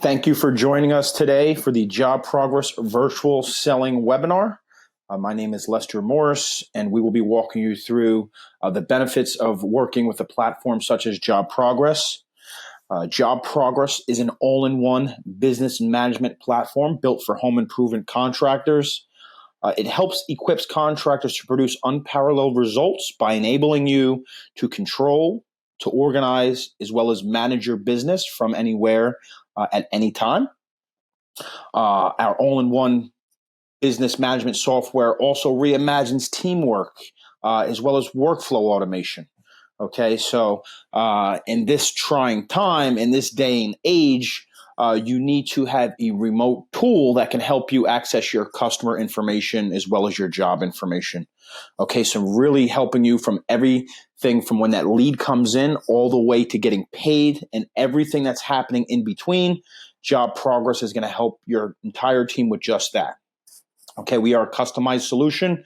Thank you for joining us today for the Job Progress Virtual Selling Webinar. My name is Lester Morris, and we will be walking you through the benefits of working with a platform such as Job Progress. Job Progress is an all-in-one business management platform built for home improvement contractors. It helps equips contractors to produce unparalleled results by enabling you to control, to organize, as well as manage your business from anywhere at any time. Our all-in-one business management software also reimagines teamwork as well as workflow automation. Okay, so in this trying time, in this day and age, you need to have a remote tool that can help you access your customer information as well as your job information. Okay, so really helping you from everything from when that lead comes in all the way to getting paid and everything that's happening in between. Job Progress is going to help your entire team with just that. Okay, we are a customized solution,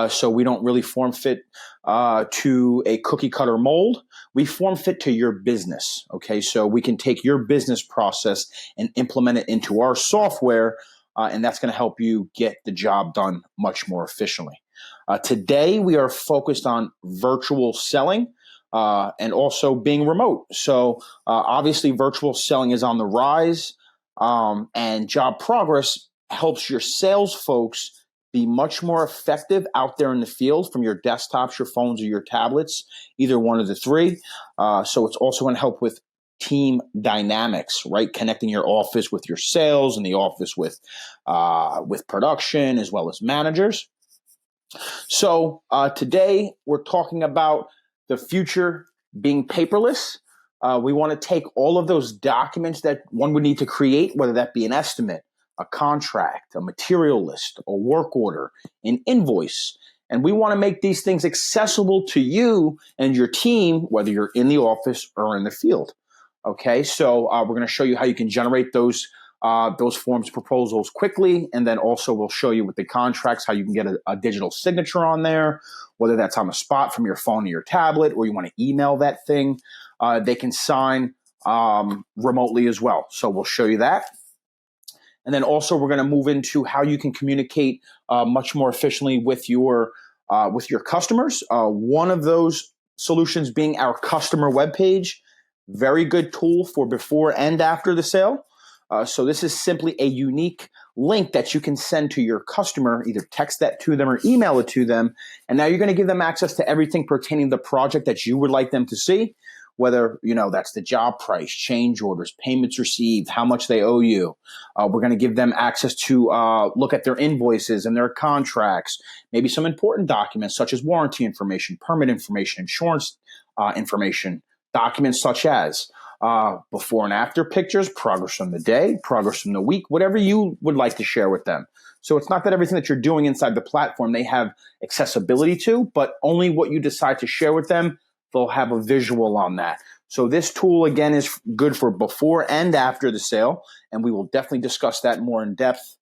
so we don't really form fit to a cookie cutter mold. We form fit to your business. Okay, so we can take your business process and implement it into our software, and that's going to help you get the job done much more efficiently. Today, we are focused on virtual selling and also being remote. So obviously, virtual selling is on the rise, and Job Progress helps your sales folks be much more effective out there in the field from your desktops, your phones, or your tablets, either one of the three. So it's also going to help with team dynamics, right? Connecting your office with your sales and the office with production as well as managers. So today we're talking about the future being paperless. We want to take all of those documents that one would need to create, whether that be an estimate, a contract, a material list, a work order, an invoice. And we want to make these things accessible to you and your team, whether you're in the office or in the field. Okay, so we're going to show you how you can generate those forms proposals quickly. And then also we'll show you with the contracts how you can get a digital signature on there, whether that's on the spot from your phone or your tablet, or you want to email that thing. They can sign remotely as well. So we'll show you that. And then also we're going to move into how you can communicate much more efficiently with your customers. One of those solutions being our customer webpage. Very good tool for before and after the sale. So this is simply a unique link that you can send to your customer, either text that to them or email it to them. And now you're going to give them access to everything pertaining to the project that you would like them to see. Whether, that's the job price, change orders, payments received, how much they owe you. We're going to give them access to look at their invoices and their contracts, maybe some important documents such as warranty information, permit information, insurance information, documents such as before and after pictures, progress from the day, progress from the week, whatever you would like to share with them. So it's not that everything that you're doing inside the platform they have accessibility to, but only what you decide to share with them, they'll have a visual on that. So this tool, again, is good for before and after the sale, and we will definitely discuss that more in depth.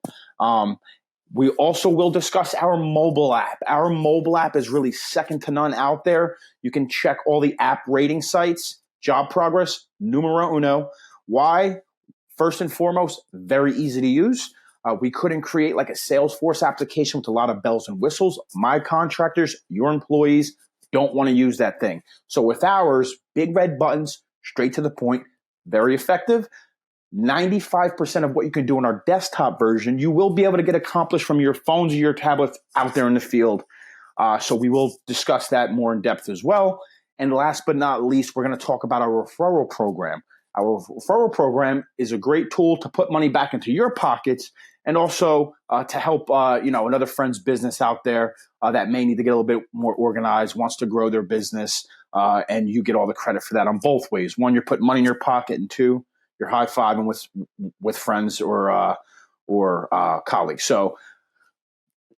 We also will discuss our mobile app. Our mobile app is really second to none out there. You can check all the app rating sites. Job Progress, numero uno. Why? First and foremost, very easy to use. We couldn't create like a Salesforce application with a lot of bells and whistles. My contractors, your employees, don't want to use that thing. So with ours, big red buttons, straight to the point, very effective. 95% of what you can do on our desktop version, you will be able to get accomplished from your phones or your tablets out there in the field. So we will discuss that more in depth as well. And last but not least, we're going to talk about our referral program. Our referral program is a great tool to put money back into your pockets and also to help another friend's business out there that may need to get a little bit more organized, wants to grow their business, and you get all the credit for that on both ways. One, you're putting money in your pocket, and two, you're high-fiving with friends or colleagues. So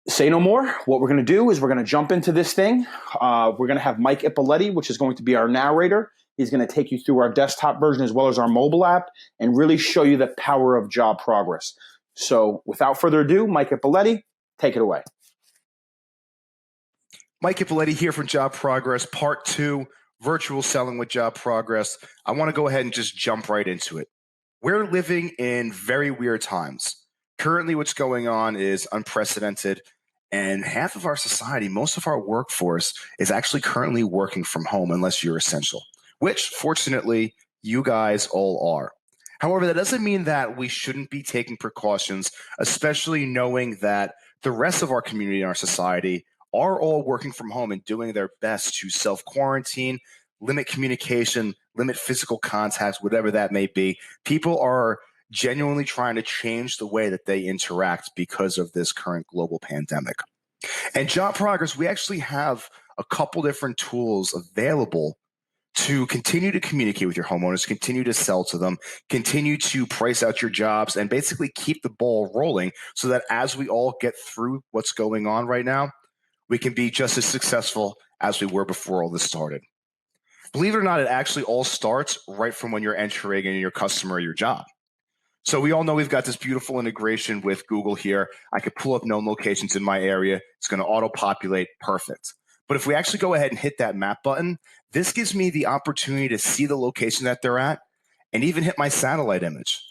say no more. What we're going to do is we're going to jump into this thing. We're going to have Mike Ippoliti, which is going to be our narrator. He's going to take you through our desktop version as well as our mobile app and really show you the power of Job Progress. So without further ado, Mike Ippoliti, take it away. Mike Ippoliti here from Job Progress, Part 2, Virtual Selling with Job Progress. I want to go ahead and just jump right into it. We're living in very weird times. Currently, what's going on is unprecedented, and half of our society, most of our workforce, is actually currently working from home unless you're essential, which fortunately you guys all are. However, that doesn't mean that we shouldn't be taking precautions, especially knowing that the rest of our community and our society are all working from home and doing their best to self quarantine, limit communication, limit physical contacts, whatever that may be. People are genuinely trying to change the way that they interact because of this current global pandemic. And Job Progress, we actually have a couple different tools available to continue to communicate with your homeowners, continue to sell to them, continue to price out your jobs, and basically keep the ball rolling so that as we all get through what's going on right now, we can be just as successful as we were before all this started. Believe it or not, it actually all starts right from when you're entering in your customer or your job. So we all know we've got this beautiful integration with Google here. I could pull up known locations in my area. It's going to auto-populate. Perfect. But if we actually go ahead and hit that map button, this gives me the opportunity to see the location that they're at and even hit my satellite image.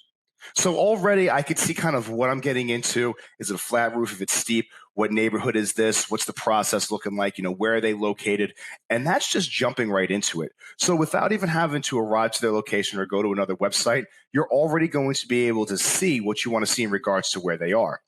So already I could see kind of what I'm getting into. Is it a flat roof? If it's steep, what neighborhood is this? What's the process looking like? Where are they located? And that's just jumping right into it. So without even having to arrive to their location or go to another website, you're already going to be able to see what you want to see in regards to where they are.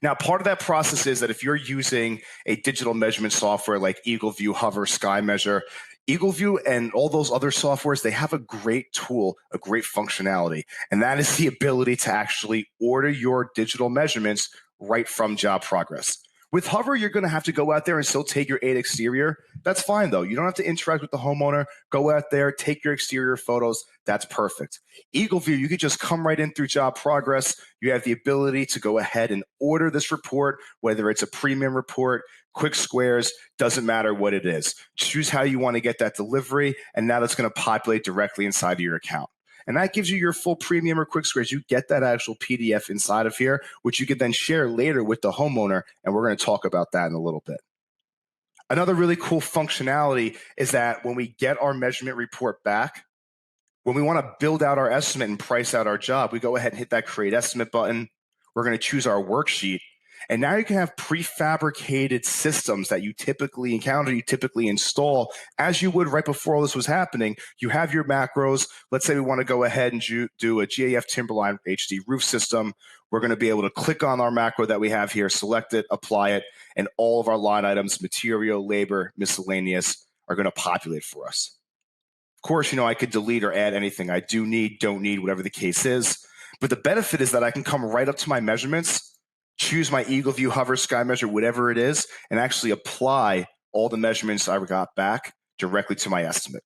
Now, part of that process is that if you're using a digital measurement software like EagleView, Hover, Sky Measure, EagleView and all those other softwares, they have a great tool, a great functionality, and that is the ability to actually order your digital measurements right from Job Progress. With Hover, you're going to have to go out there and still take your 8 exterior. That's fine, though. You don't have to interact with the homeowner. Go out there, take your exterior photos. That's perfect. EagleView, you can just come right in through Job Progress. You have the ability to go ahead and order this report, whether it's a premium report, quick squares, doesn't matter what it is. Choose how you want to get that delivery, and now that's going to populate directly inside of your account. And that gives you your full premium or quick squares. You get that actual PDF inside of here, which you can then share later with the homeowner. And we're going to talk about that in a little bit. Another really cool functionality is that when we get our measurement report back, when we want to build out our estimate and price out our job, we go ahead and hit that create estimate button. We're going to choose our worksheet. And now you can have prefabricated systems that you typically encounter, you typically install as you would right before all this was happening. You have your macros. Let's say we want to go ahead and do a GAF Timberline HD roof system. We're going to be able to click on our macro that we have here, select it, apply it, and all of our line items, material, labor, miscellaneous, are going to populate for us. Of course, I could delete or add anything I do need, don't need, whatever the case is. But the benefit is that I can come right up to my measurements, choose my EagleView, Hover, Sky Measure, whatever it is, and actually apply all the measurements I got back directly to my estimate.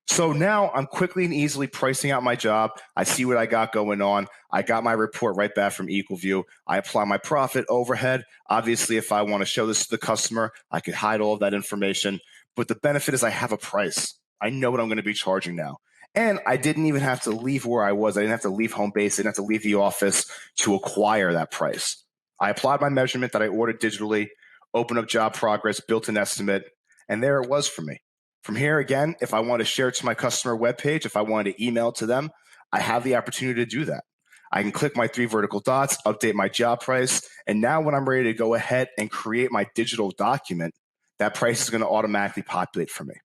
So now I'm quickly and easily pricing out my job. I see what I got going on. I got my report right back from EagleView. I apply my profit, overhead. Obviously, if I want to show this to the customer, I could hide all of that information. But the benefit is I have a price. I know what I'm going to be charging now. And I didn't even have to leave where I was. I didn't have to leave home base. I didn't have to leave the office to acquire that price. I applied my measurement that I ordered digitally, opened up Job Progress, built an estimate, and there it was for me. From here, again, if I want to share it to my customer webpage, if I wanted to email to them, I have the opportunity to do that. I can click my 3 vertical dots, update my job price, and now when I'm ready to go ahead and create my digital document, that price is going to automatically populate for me.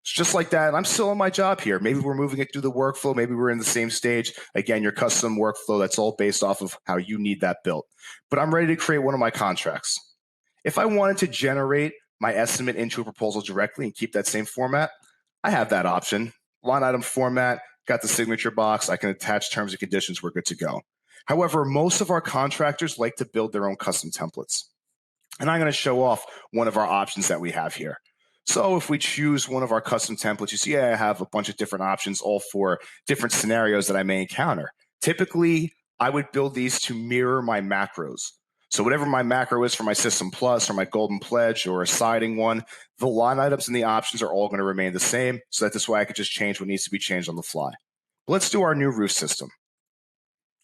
It's just like that. I'm still on my job here. Maybe we're moving it through the workflow. Maybe we're in the same stage. Again, your custom workflow, that's all based off of how you need that built. But I'm ready to create one of my contracts. If I wanted to generate my estimate into a proposal directly and keep that same format, I have that option. Line item format, got the signature box. I can attach terms and conditions. We're good to go. However, most of our contractors like to build their own custom templates. And I'm going to show off one of our options that we have here. So if we choose one of our custom templates, you see I have a bunch of different options, all for different scenarios that I may encounter. Typically, I would build these to mirror my macros. So whatever my macro is for my System Plus or my Golden Pledge or a siding one, the line items and the options are all going to remain the same, so that this way I could just change what needs to be changed on the fly. Let's do our new roof system.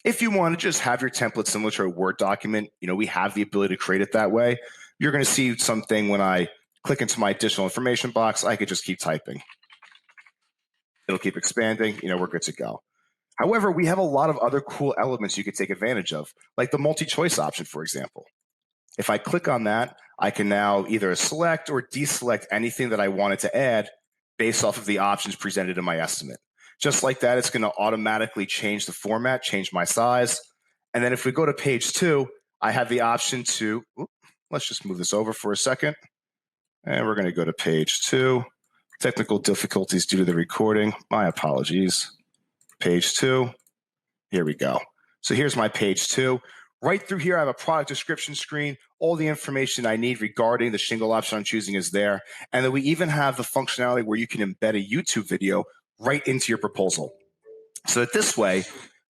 If you want to just have your template similar to a Word document, we have the ability to create it that way. You're going to see something when I click into my additional information box. I could just keep typing. It'll keep expanding. We're good to go. However, we have a lot of other cool elements you could take advantage of, like the multi-choice option, for example. If I click on that, I can now either select or deselect anything that I wanted to add based off of the options presented in my estimate. Just like that, it's going to automatically change the format, change my size. And then if we go to page 2, I have the option to, let's just move this over for a second. And we're going to go to page 2. Technical difficulties due to the recording. My apologies. Page 2. Here we go. So here's my page 2. Right through here, I have a product description screen. All the information I need regarding the shingle option I'm choosing is there. And then we even have the functionality where you can embed a YouTube video right into your proposal. So that this way,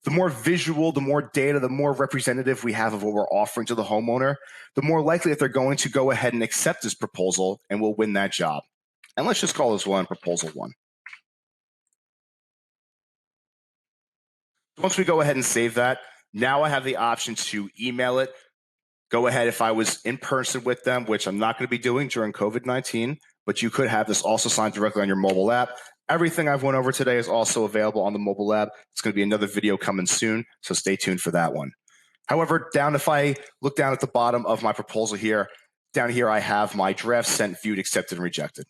the more visual, the more data, the more representative we have of what we're offering to the homeowner, the more likely that they're going to go ahead and accept this proposal and we'll win that job. And let's just call this one Proposal 1. Once we go ahead and save that, now I have the option to email it. Go ahead, if I was in person with them, which I'm not going to be doing during COVID-19, but you could have this also signed directly on your mobile app. Everything I've went over today is also available on the mobile app. It's going to be another video coming soon, so stay tuned for that one. However, if I look down at the bottom of my proposal here, down here I have my draft sent, viewed, accepted, and rejected.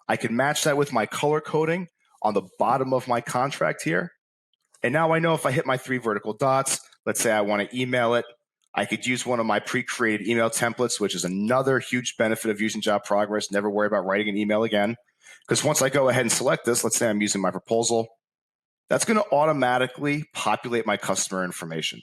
I can match that with my color coding on the bottom of my contract here. And now I know if I hit my 3 vertical dots, let's say I want to email it, I could use one of my pre-created email templates, which is another huge benefit of using JobProgress. Never worry about writing an email again. Because once I go ahead and select this, let's say I'm using my proposal, that's going to automatically populate my customer information.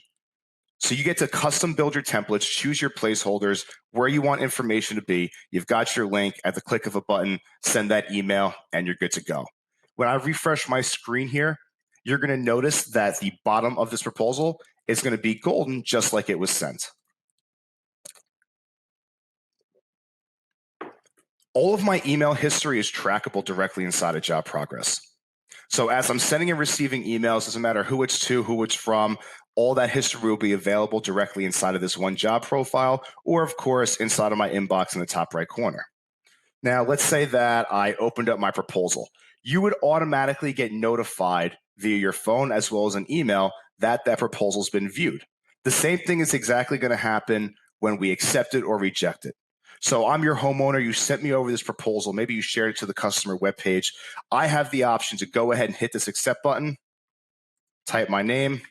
So you get to custom build your templates, choose your placeholders, where you want information to be. You've got your link at the click of a button, send that email, and you're good to go. When I refresh my screen here, you're going to notice that the bottom of this proposal is going to be golden, just like it was sent. All of my email history is trackable directly inside of JobProgress. So as I'm sending and receiving emails, doesn't matter who it's to, who it's from, all that history will be available directly inside of this one job profile, or of course, inside of my inbox in the top right corner. Now, let's say that I opened up my proposal. You would automatically get notified via your phone as well as an email that that proposal's been viewed. The same thing is exactly going to happen when we accept it or reject it. So I'm your homeowner. You sent me over this proposal. Maybe you shared it to the customer webpage. I have the option to go ahead and hit this accept button, type my name,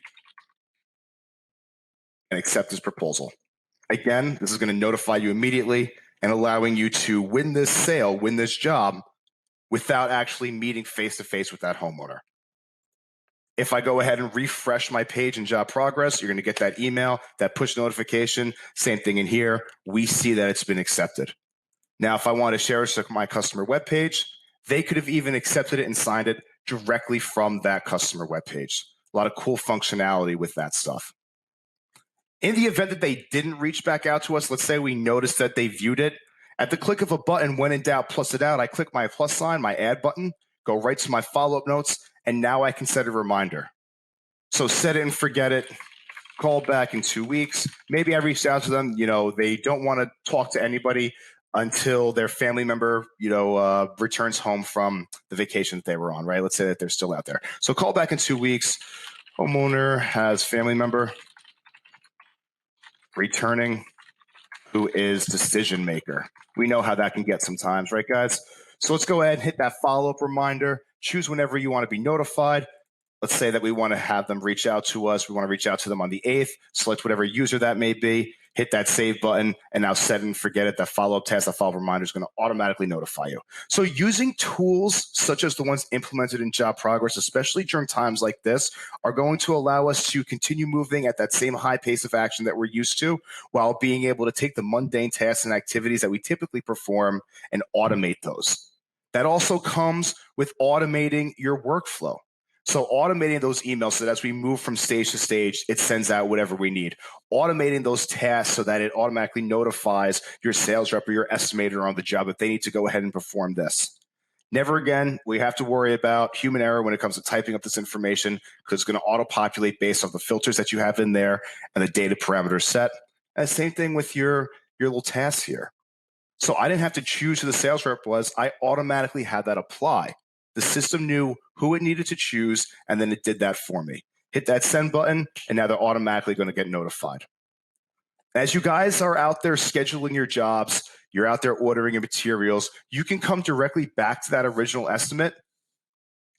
and accept this proposal. Again, this is going to notify you immediately and allowing you to win this sale, win this job, without actually meeting face-to-face with that homeowner. If I go ahead and refresh my page in JobProgress, you're going to get that email, that push notification. Same thing in here. We see that it's been accepted. Now, if I want to share it to my customer webpage, they could have even accepted it and signed it directly from that customer webpage. A lot of cool functionality with that stuff. In the event that they didn't reach back out to us, let's say we noticed that they viewed it, at the click of a button, when in doubt, plus it out, I click my plus sign, my add button, go right to my follow-up notes, and now I can set a reminder. So set it and forget it. Call back in 2 weeks. Maybe I reached out to them. They don't want to talk to anybody until their family member, returns home from the vacation that they were on, right? Let's say that they're still out there. So call back in 2 weeks. Homeowner has family member returning who is decision maker. We know how that can get sometimes, right, guys? So let's go ahead and hit that follow-up reminder. Choose whenever you want to be notified. Let's say that we want to have them reach out to us. We want to reach out to them on the 8th. Select whatever user that may be. Hit that save button, and now set and forget it. That follow-up task, that follow-up reminder is going to automatically notify you. So using tools such as the ones implemented in JobProgress, especially during times like this, are going to allow us to continue moving at that same high pace of action that we're used to, while being able to take the mundane tasks and activities that we typically perform and automate those. That also comes with automating your workflow. So automating those emails so that as we move from stage to stage, it sends out whatever we need. Automating those tasks so that it automatically notifies your sales rep or your estimator on the job that they need to go ahead and perform this. Never again, we have to worry about human error when it comes to typing up this information, because it's going to auto-populate based on the filters that you have in there and the data parameters set. And same thing with your little tasks here. So I didn't have to choose who the sales rep was. I automatically had that apply. The system knew who it needed to choose, and then it did that for me. hit that send button, and now they're automatically going to get notified. As you guys are out there scheduling your jobs, you're out there ordering your materials, you can come directly back to that original estimate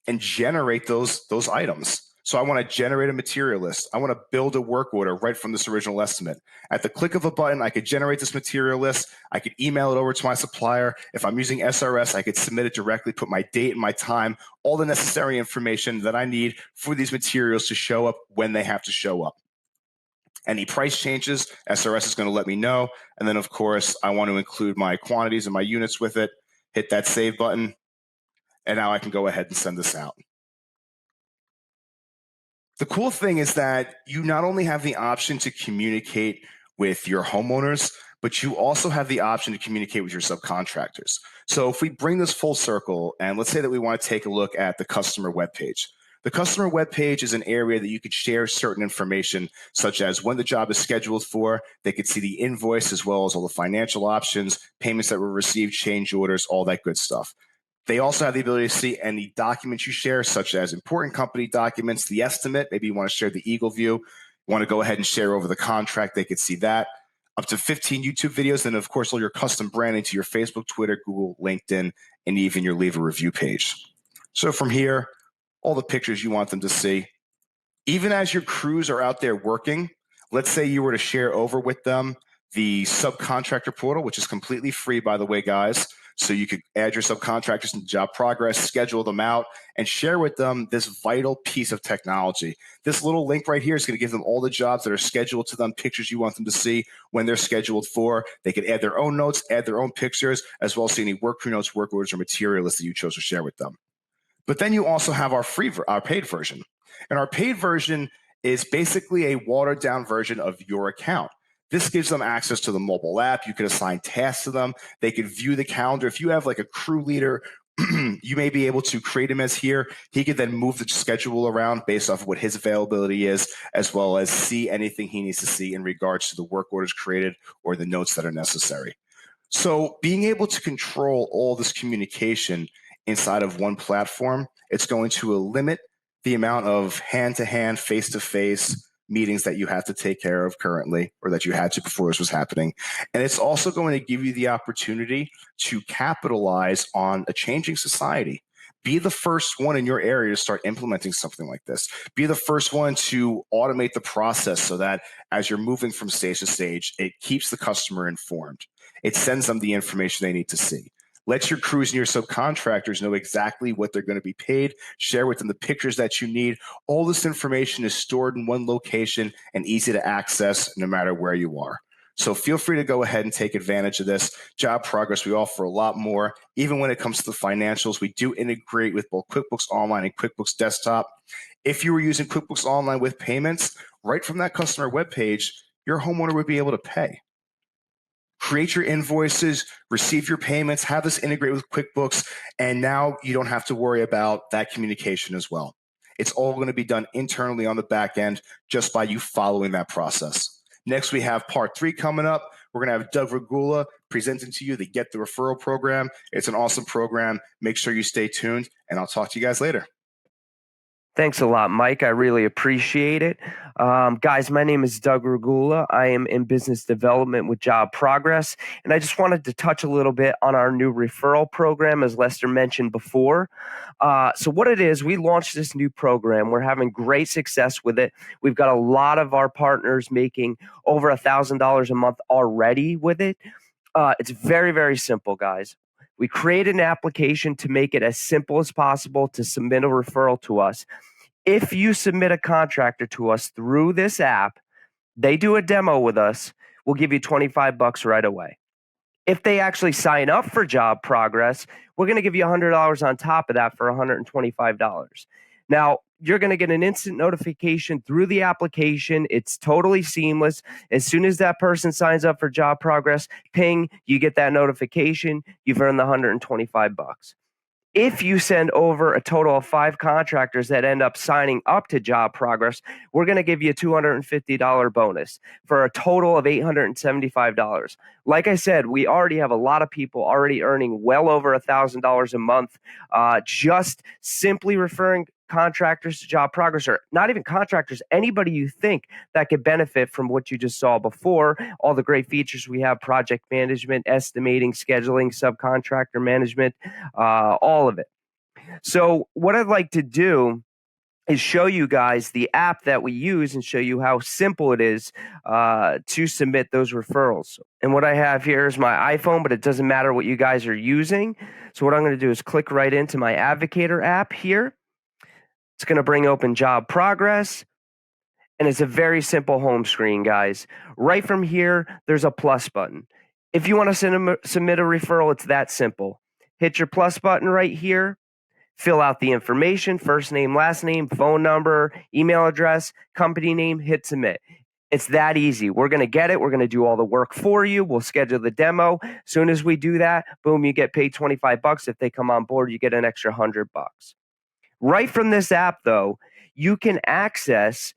and generate those items. So I want to generate a material list. I want to build a work order right from this original estimate. At the click of a button, I could generate this material list. I could email it over to my supplier. If I'm using SRS, I could submit it directly, put my date and my time, all the necessary information that I need for these materials to show up when they have to show up. Any price changes, SRS is going to let me know. And then, of course, I want to include my quantities and my units with it. Hit that save button. And now I can go ahead and send this out. The cool thing is that you not only have the option to communicate with your homeowners, but you also have the option to communicate with your subcontractors. So if we bring this full circle, and let's say that we want to take a look at the customer webpage. The customer webpage is an area that you could share certain information, such as when the job is scheduled for. They could see the invoice as well as all the financial options, payments that were received, change orders, all that good stuff. They also have the ability to see any documents you share, such as important company documents, the estimate. Maybe you want to share the Eagle view. You want to go ahead and share over the contract. They could see that. Up to 15 YouTube videos, and of course, all your custom branding to your Facebook, Twitter, Google, LinkedIn, and even your leave a review page. So from here, all the pictures you want them to see. Even as your crews are out there working, let's say you were to share over with them the subcontractor portal, which is completely free, by the way, guys. So you could add your subcontractors into JobProgress, schedule them out, and share with them this vital piece of technology. This little link right here is going to give them all the jobs that are scheduled to them, pictures you want them to see when they're scheduled for. They could add their own notes, add their own pictures, as well as see any work crew notes, work orders, or material lists that you chose to share with them. But then you also have our paid version. And our paid version is basically a watered down version of your account. This gives them access to the mobile app. You could assign tasks to them. They could view the calendar. If you have like a crew leader, you may be able to create him as here. He could then move the schedule around based off of what his availability is, as well as see anything he needs to see in regards to the work orders created or the notes that are necessary. So being able to control all this communication inside of one platform, it's going to limit the amount of hand-to-hand, face-to-face meetings that you have to take care of currently, or that you had to before this was happening. And it's also going to give you the opportunity to capitalize on a changing society. Be the first one in your area to start implementing something like this. Be the first one to automate the process so that as you're moving from stage to stage, it keeps the customer informed. It sends them the information they need to see. Let your crews and your subcontractors know exactly what they're going to be paid. Share with them the pictures that you need. All this information is stored in one location and easy to access no matter where you are. So feel free to go ahead and take advantage of this. JobProgress, we offer a lot more. Even when it comes to the financials, we do integrate with both QuickBooks Online and QuickBooks Desktop. If you were using QuickBooks Online with payments, right from that customer webpage, your homeowner would be able to pay. Create your invoices, receive your payments, have this integrate with QuickBooks, and now you don't have to worry about that communication as well. It's all going to be done internally on the back end just by you following that process. Next, we have part 3 coming up. We're going to have Doug Regula presenting to you the Get the Referral program. It's an awesome program. Make sure you stay tuned, and I'll talk to you guys later. Thanks a lot, Mike. I really appreciate it. Guys, my name is Doug Regula. I am in business development with JobProgress, and I just wanted to touch a little bit on our new referral program, as Lester mentioned before. So what it is, we launched this new program. We're having great success with it. We've got a lot of our partners making over $1,000 a month already with it. It's very, very simple, guys. We create an application to make it as simple as possible to submit a referral to us. If you submit a contractor to us through this app, they do a demo with us, we'll give you $25 right away. If they actually sign up for JobProgress, we're going to give you $100 on top of that for $125. Now, you're going to get an instant notification through the application. It's totally seamless. As soon as that person signs up for JobProgress, ping, you get that notification. You've earned the $125. If you send over a total of 5 contractors that end up signing up to JobProgress, we're going to give you a $250 bonus for a total of $875. Like I said, we already have a lot of people already earning well over $1,000 a month, just simply referring contractors to JobProgress, or not even contractors, anybody you think that could benefit from what you just saw before, all the great features we have, project management, estimating, scheduling, subcontractor management, all of it. So what I'd like to do is show you guys the app that we use and show you how simple it is to submit those referrals. And what I have here is my iPhone, but it doesn't matter what you guys are using. So what I'm going to do is click right into my Advocator app here. It's going to bring open JobProgress. And it's a very simple home screen, guys. Right from here, there's a plus button. If you want to submit a referral, it's that simple. Hit your plus button right here. Fill out the information, first name, last name, phone number, email address, company name, hit submit. It's that easy. We're going to get it. We're going to do all the work for you. We'll schedule the demo. As soon as we do that, boom, you get paid $25. If they come on board, you get an extra $100. Right from this app, though, you can access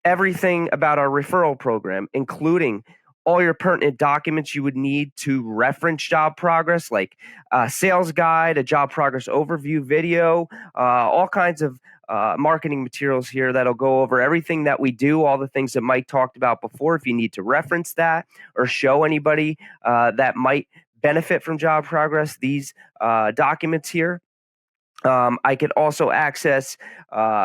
everything about our referral program, including all your pertinent documents you would need to reference JobProgress, like a sales guide, a JobProgress overview video, all kinds of marketing materials here that'll go over everything that we do, all the things that Mike talked about before. If you need to reference that or show anybody that might benefit from JobProgress, these documents here. I could also access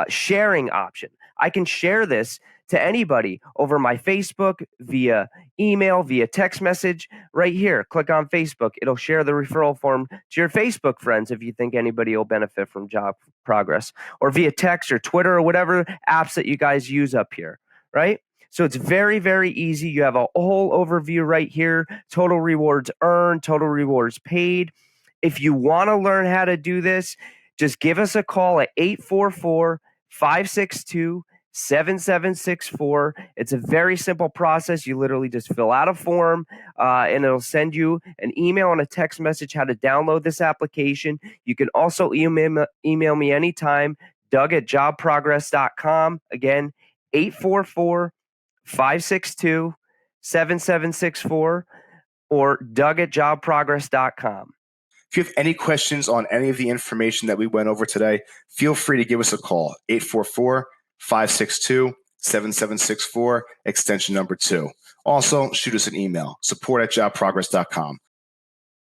sharing option. I can share this to anybody over my Facebook, via email, via text message. Right here, click on Facebook. It'll share the referral form to your Facebook friends if you think anybody will benefit from JobProgress, or via text or Twitter or whatever apps that you guys use up here, right? So it's very, very easy. You have a whole overview right here, total rewards earned, total rewards paid. If you want to learn how to do this, just give us a call at 844-562-7764. It's a very simple process. You literally just fill out a form and it'll send you an email and a text message how to download this application. You can also email me anytime, Doug@JobProgress.com. Again, 844-562-7764 or Doug@JobProgress.com. If you have any questions on any of the information that we went over today, feel free to give us a call, 844-562-7764, extension number 2. Also, shoot us an email, support@jobprogress.com.